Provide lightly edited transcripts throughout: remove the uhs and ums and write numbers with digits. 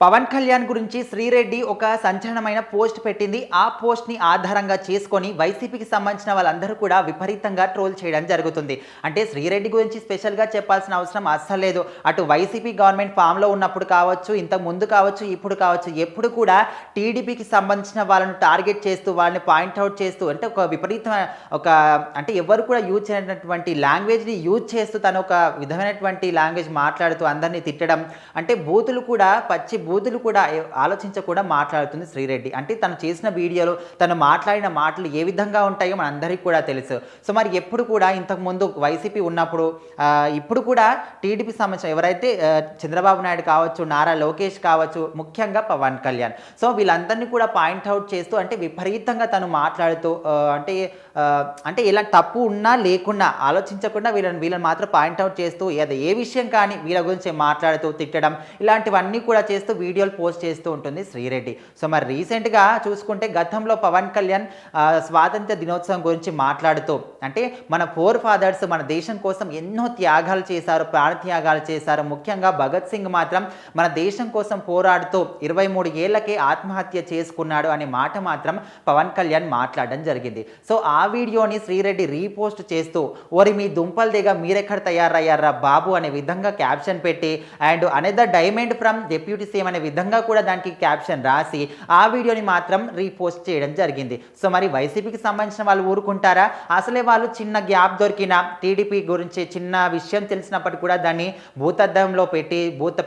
పవన్ కళ్యాణ్ గురించి శ్రీరెడ్డి ఒక సంచలనమైన పోస్ట్ పెట్టింది. ఆ పోస్ట్‌ని ఆధారంగా చేసుకొని వైసీపీకి సంబంధించిన వాళ్ళందరూ కూడా విపరీతంగా ట్రోల్ చేయడం జరుగుతుంది. అంటే శ్రీరెడ్డి గురించి స్పెషల్‌గా చెప్పాల్సిన అవసరం అస్సలు లేదు. అటు వైసీపీ గవర్నమెంట్ ఫామ్‌లో ఉన్నప్పుడు కావచ్చు, ఇంతకు ముందు కావచ్చు, ఇప్పుడు కావచ్చు, ఎప్పుడు కూడా టీడీపీకి సంబంధించిన వాళ్ళను టార్గెట్ చేస్తూ, వాళ్ళని పాయింట్ ఔట్ చేస్తూ అంటే ఒక విపరీతమైన ఒక అంటే ఎవరు కూడా యూజ్ చేయనటువంటి లాంగ్వేజ్‌ని యూజ్ చేస్తూ తను ఒక విధమైనటువంటి లాంగ్వేజ్ మాట్లాడుతూ అందరిని తిట్టడం అంటే బూతులు కూడా బూతులు కూడా ఆలోచించకుండా మాట్లాడుతుంది శ్రీరెడ్డి. అంటే తను చేసిన వీడియోలు, తను మాట్లాడిన మాటలు ఏ విధంగా ఉంటాయో మనందరికీ కూడా తెలుసు. సో మరి ఎప్పుడు కూడా ఇంతకుముందు వైసీపీ ఉన్నప్పుడు ఇప్పుడు కూడా టీడీపీ సంబంధించిన ఎవరైతే చంద్రబాబు నాయుడు కావచ్చు, నారా లోకేష్ కావచ్చు, ముఖ్యంగా పవన్ కళ్యాణ్. సో వీళ్ళందరినీ కూడా పాయింట్ అవుట్ చేస్తూ అంటే విపరీతంగా తను మాట్లాడుతూ అంటే ఇలా తప్పు ఉన్నా లేకున్నా ఆలోచించకుండా వీళ్ళని మాత్రం పాయింట్ అవుట్ చేస్తూ ఏ విషయం కానీ వీళ్ళ గురించి మాట్లాడుతూ తిట్టడం ఇలాంటివన్నీ కూడా చేస్తూ వీడియోలు పోస్ట్ చేస్తూ ఉంటుంది శ్రీరెడ్డి. సో మరి రీసెంట్గా చూసుకుంటే గతంలో పవన్ కళ్యాణ్ స్వాతంత్ర దినోత్సవం గురించి మాట్లాడుతూ అంటే మన ఫోర్ ఫాదర్స్ మన దేశం కోసం ఎన్నో త్యాగాలు చేశారు, ప్రాణత్యాగాలు చేశారు. ముఖ్యంగా భగత్ సింగ్ మాత్రం మన దేశం కోసం పోరాడుతూ 23 ఏళ్లకే ఆత్మహత్య చేసుకున్నాడు అనే మాట మాత్రం పవన్ కళ్యాణ్ మాట్లాడడం జరిగింది. సో ఆ వీడియోని శ్రీరెడ్డి రీపోస్ట్ చేస్తూ ఓరి మీ దుంపల దిగ మీరెక్కడ తయారయ్యారా బాబు అనే విధంగా క్యాప్షన్ పెట్టి and another diamond from deputy CM అనే విధంగా కూడా దానికి క్యాప్షన్ రాసి ఆ వీడియోని మాత్రం రీపోస్ట్ చేయడం జరిగింది. సో మరి వైసీపీకి సంబంధించిన వాళ్ళు ఊరుకుంటారా? అసలే వాళ్ళు చిన్న గ్యాప్ దొరికిన టీడీపీ గురించి చిన్న విషయం తెలిసినప్పటికీ కూడా దాన్ని భూతద్దంలో పెట్టి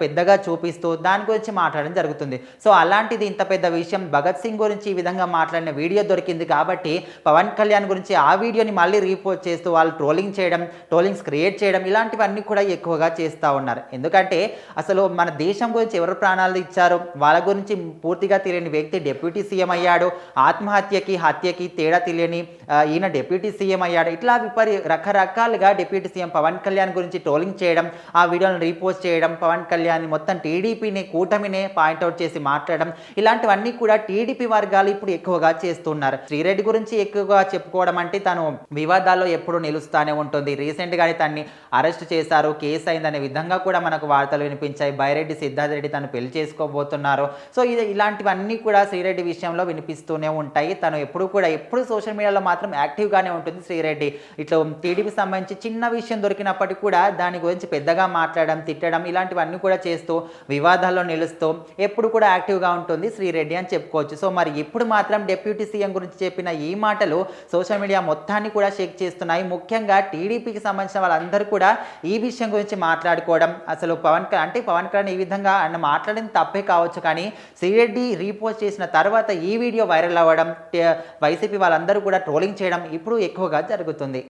పెద్దగా చూపిస్తూ దాని గురించి మాట్లాడడం జరుగుతుంది. సో అలాంటిది ఇంత పెద్ద విషయం భగత్ సింగ్ గురించి ఈ విధంగా మాట్లాడిన వీడియో దొరికింది కాబట్టి పవన్ కళ్యాణ్ గురించి ఆ వీడియోని మళ్ళీ రీపోస్ట్ చేస్తూ వాళ్ళు ట్రోలింగ్స్ క్రియేట్ చేయడం ఇలాంటివన్నీ కూడా ఎక్కువగా చేస్తూ ఉన్నారు. ఎందుకంటే అసలు మన దేశం గురించి ఎవరు ప్రాణాలు ఇచ్చారు, వాళ్ళ గురించి పూర్తిగా తెలియని వ్యక్తి డిప్యూటీ సీఎం అయ్యాడు. హత్యకి తేడా తెలియని ఈయన డిప్యూటీ సీఎం అయ్యాడు. ఇట్లా రకరకాలుగా డిప్యూటీ సీఎం పవన్ కళ్యాణ్ గురించి ట్రోలింగ్ చేయడం, ఆ వీడియోని రీపోస్ట్ చేయడం, పవన్ కళ్యాణ్ మొత్తం టీడీపీని కూటమినే పాయింట్అవుట్ చేసి మాట్లాడడం ఇలాంటివన్నీ కూడా టీడీపీ వర్గాలు ఇప్పుడు ఎక్కువగా చేస్తున్నారు. శ్రీరెడ్డి గురించి ఎక్కువగా చెప్పుకోవడం అంటే తను వివాదాల్లో ఎప్పుడు నిలుస్తానే ఉంటుంది. రీసెంట్గానే తన్ని అరెస్ట్ చేశారు, కేసు అయిందనే విధంగా కూడా మనకు వార్తలు వినిపించాయి. బైరెడ్డి సిద్ధార్థ రెడ్డి తను పెళ్లి చేసుకోబోతున్నారు. సో ఇలాంటివన్నీ కూడా శ్రీరెడ్డి విషయంలో వినిపిస్తూనే ఉంటాయి. తను ఎప్పుడు సోషల్ మీడియాలో మాత్రం యాక్టివ్గానే ఉంటుంది శ్రీరెడ్డి. ఇట్లా టీడీపీ సంబంధించి చిన్న విషయం దొరికినప్పటికీ కూడా దాని గురించి పెద్దగా మాట్లాడడం, తిట్టడం ఇలాంటివన్నీ కూడా చేస్తూ వివాదాల్లో నిలుస్తూ ఎప్పుడు కూడా యాక్టివ్గా ఉంటుంది శ్రీరెడ్డి అని చెప్పుకోవచ్చు. సో మరి ఇప్పుడు మాత్రం డిప్యూటీ సీఎం గురించి చెప్పిన ఈ మాటలు సోషల్ మీడియా మొత్తాన్ని కూడా షేక్ చేస్తున్నాయి. ముఖ్యంగా టీడీపీకి సంబంధించిన వాళ్ళందరూ కూడా ఈ విషయం గురించి మాట్లాడుకోవడం అసలు పవన్ కళ్యాణ్ ఈ విధంగా ఆయన మాట్లాడిన తప్పే కావచ్చు, కానీ శ్రీరెడ్డి రీపోస్ట్ చేసిన తర్వాత ఈ వీడియో వైరల్ అవ్వడం వైసీపీ వాళ్ళందరూ కూడా ట్రోలింగ్ చేయడం ఇప్పుడు ఎక్కువగా జరుగుతుంది.